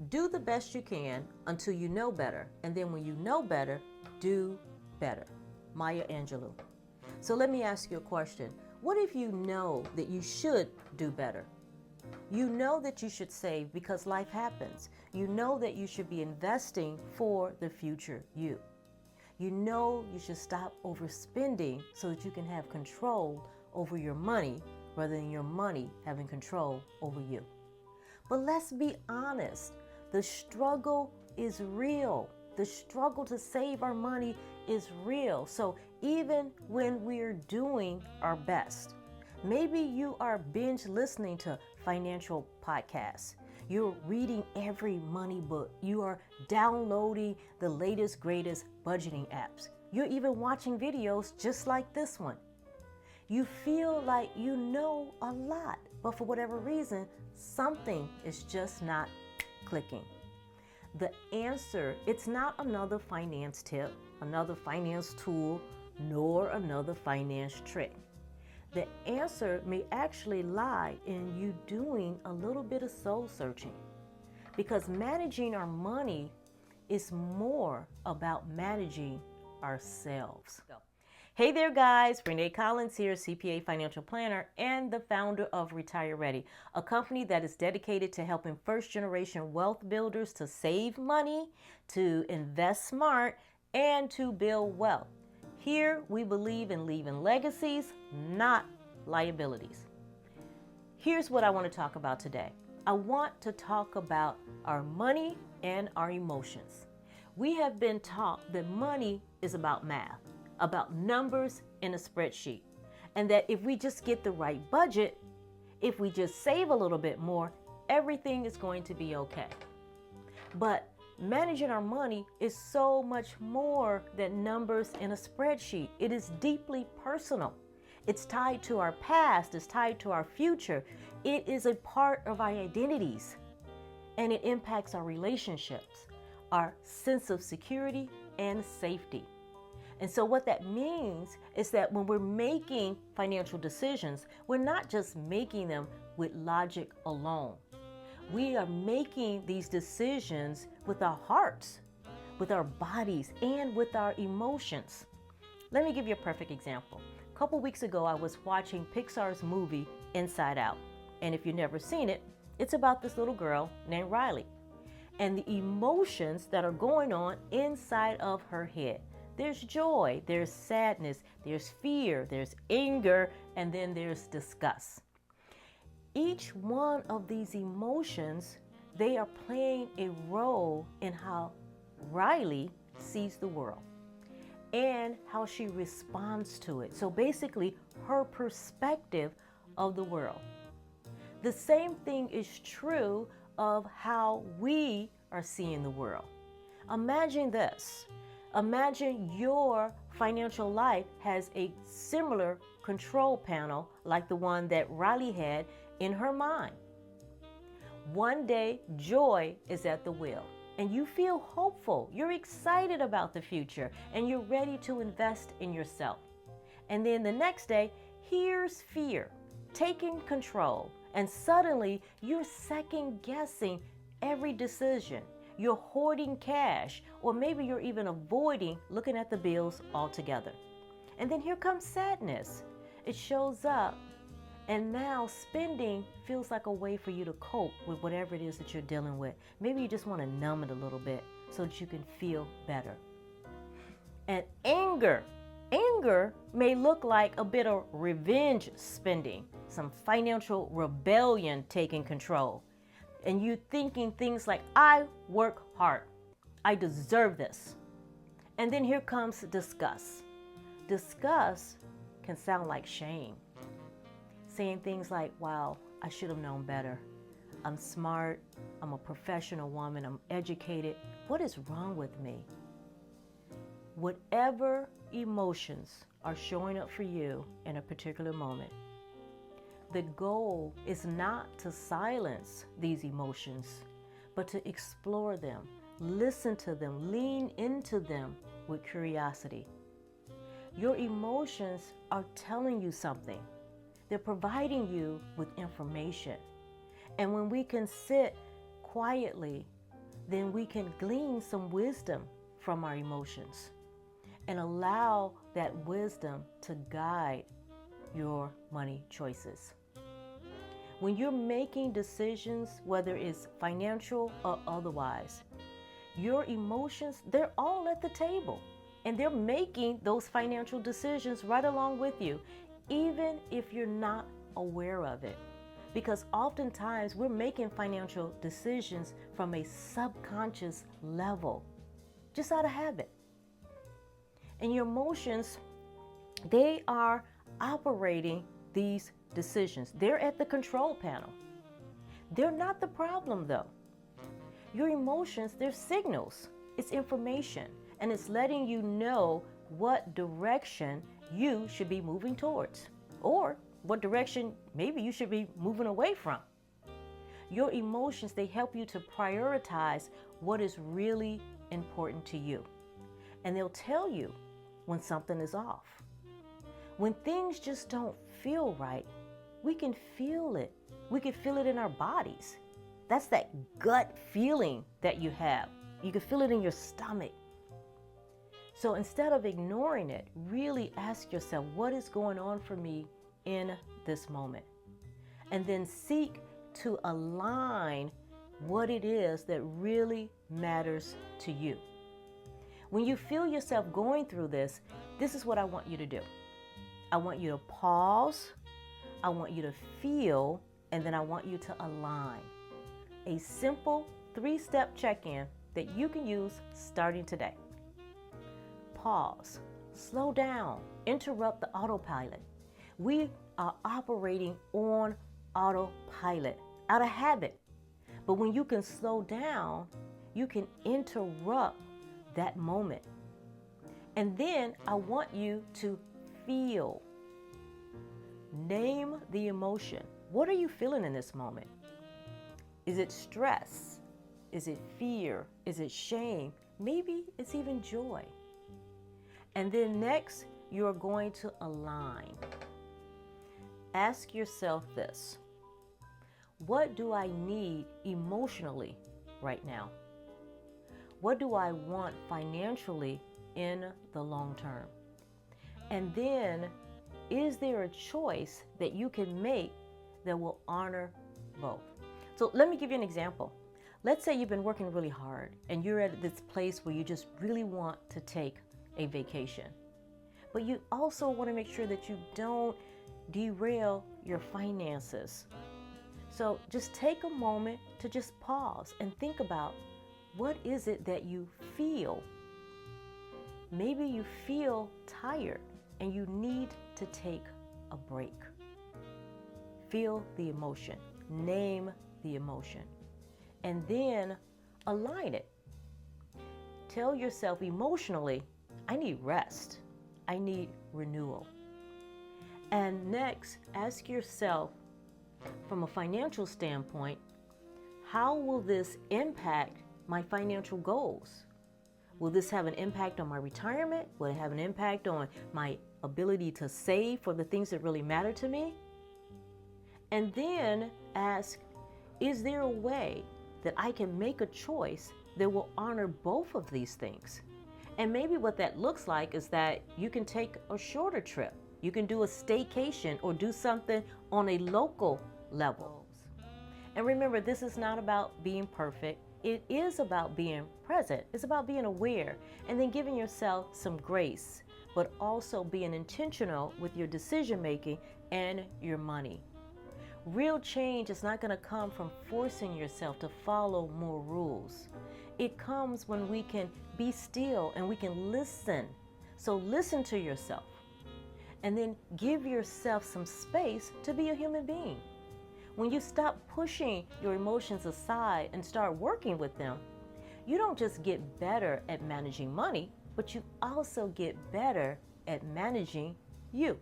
Do the best you can until you know better. And then when you know better, do better. Maya Angelou. So let me ask you a question. What if you know that you should do better? You know that you should save because life happens. You know that you should be investing for the future you. You know you should stop overspending so that you can have control over your money rather than your money having control over you. But let's be honest, the struggle is real. The struggle to save our money is real. So even when we're doing our best, maybe you are binge listening to financial podcasts. You're reading every money book. You are downloading the latest, greatest budgeting apps. You're even watching videos just like this one. You feel like you know a lot, but for whatever reason, something is just not clicking. The answer, it's not another finance tip, another finance tool, nor another finance trick. The answer may actually lie in you doing a little bit of soul searching, because managing our money is more about managing ourselves. Hey there guys, Renee Collins here, CPA financial planner and the founder of Retire Ready, a company that is dedicated to helping first-generation wealth builders to save money, to invest smart, and to build wealth. Here we believe in leaving legacies, not liabilities. Here's what I want to talk about today. I want to talk about our money and our emotions. We have been taught that money is about math, about numbers in a spreadsheet, and that if we just get the right budget, if we just save a little bit more, everything is going to be okay. But managing our money is so much more than numbers in a spreadsheet. It is deeply personal. It's tied to our past, it's tied to our future. It is a part of our identities, and it impacts our relationships, our sense of security and safety. And so what that means is that when we're making financial decisions, we're not just making them with logic alone. We are making these decisions with our hearts, with our bodies, and with our emotions. Let me give you a perfect example. A couple weeks ago, I was watching Pixar's movie Inside Out. And if you've never seen it, it's about this little girl named Riley and the emotions that are going on inside of her head. There's joy, there's sadness, there's fear, there's anger, and then there's disgust. Each one of these emotions, they are playing a role in how Riley sees the world and how she responds to it. So basically, her perspective of the world. The same thing is true of how we are seeing the world. Imagine this. Imagine your financial life has a similar control panel like the one that Riley had in her mind. One day, joy is at the wheel, and you feel hopeful. You're excited about the future, and you're ready to invest in yourself. And then the next day, here's fear, taking control, and suddenly you're second guessing every decision. You're hoarding cash, or maybe you're even avoiding looking at the bills altogether. And then here comes sadness. It shows up, and now spending feels like a way for you to cope with whatever it is that you're dealing with. Maybe you just want to numb it a little bit so that you can feel better. And anger may look like a bit of revenge spending, some financial rebellion taking control. And you thinking things like, I work hard, I deserve this. And then here comes disgust. Disgust can sound like shame. Saying things like, wow, I should have known better. I'm smart, I'm a professional woman, I'm educated. What is wrong with me? Whatever emotions are showing up for you in a particular moment, the goal is not to silence these emotions, but to explore them, listen to them, lean into them with curiosity. Your emotions are telling you something. They're providing you with information. And when we can sit quietly then we can glean some wisdom from our emotions and allow that wisdom to guide your money choices. When you're making decisions, whether it's financial or otherwise, your emotions, they're all at the table and they're making those financial decisions right along with you, even if you're not aware of it. Because oftentimes we're making financial decisions from a subconscious level, just out of habit. And your emotions, they are operating these decisions. They're at the control panel. They're not the problem though. Your emotions, they're signals. It's information, and it's letting you know what direction you should be moving towards, or what direction maybe you should be moving away from. Your emotions, they help you to prioritize what is really important to you. And they'll tell you when something is off. When things just don't feel right, we can feel it. We can feel it in our bodies. That's that gut feeling that you have. You can feel it in your stomach. So instead of ignoring it, really ask yourself, what is going on for me in this moment? And then seek to align what it is that really matters to you. When you feel yourself going through this is what I want you to do. I want you to pause, I want you to feel, and then I want you to align. A simple 3-step check-in that you can use starting today. Pause, slow down, interrupt the autopilot. We are operating on autopilot, out of habit. But when you can slow down, you can interrupt that moment. And then I want you to feel. Name the emotion. What are you feeling in this moment? Is it stress? Is it fear? Is it shame? Maybe it's even joy. And then next, you're going to align. Ask yourself this: what do I need emotionally right now? What do I want financially in the long term? And then, is there a choice that you can make that will honor both? So let me give you an example. Let's say you've been working really hard and you're at this place where you just really want to take a vacation. But you also want to make sure that you don't derail your finances. So just take a moment to just pause and think about, what is it that you feel? Maybe you feel tired and you need to take a break. Feel the emotion, name the emotion, and then align it. Tell yourself emotionally, I need rest. I need renewal. And next, ask yourself, from a financial standpoint, how will this impact my financial goals? Will this have an impact on my retirement? Will it have an impact on my ability to save for the things that really matter to me? And then ask, is there a way that I can make a choice that will honor both of these things? And maybe what that looks like is that you can take a shorter trip. You can do a staycation or do something on a local level. And remember, this is not about being perfect. It is about being present. It's about being aware and then giving yourself some grace, but also being intentional with your decision making and your money. Real change is not going to come from forcing yourself to follow more rules. It comes when we can be still and we can listen. So listen to yourself and then give yourself some space to be a human being. When you stop pushing your emotions aside and start working with them, you don't just get better at managing money, but you also get better at managing you.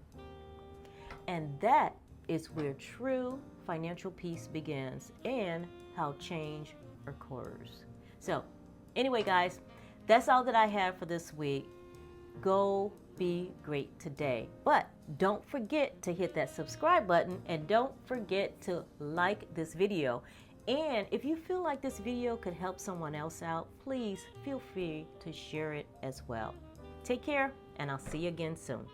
And that is where true financial peace begins and how change occurs. So anyway, guys, that's all that I have for this week. Go be great today. But don't forget to hit that subscribe button and don't forget to like this video. And if you feel like this video could help someone else out, please feel free to share it as well. Take care, and I'll see you again soon.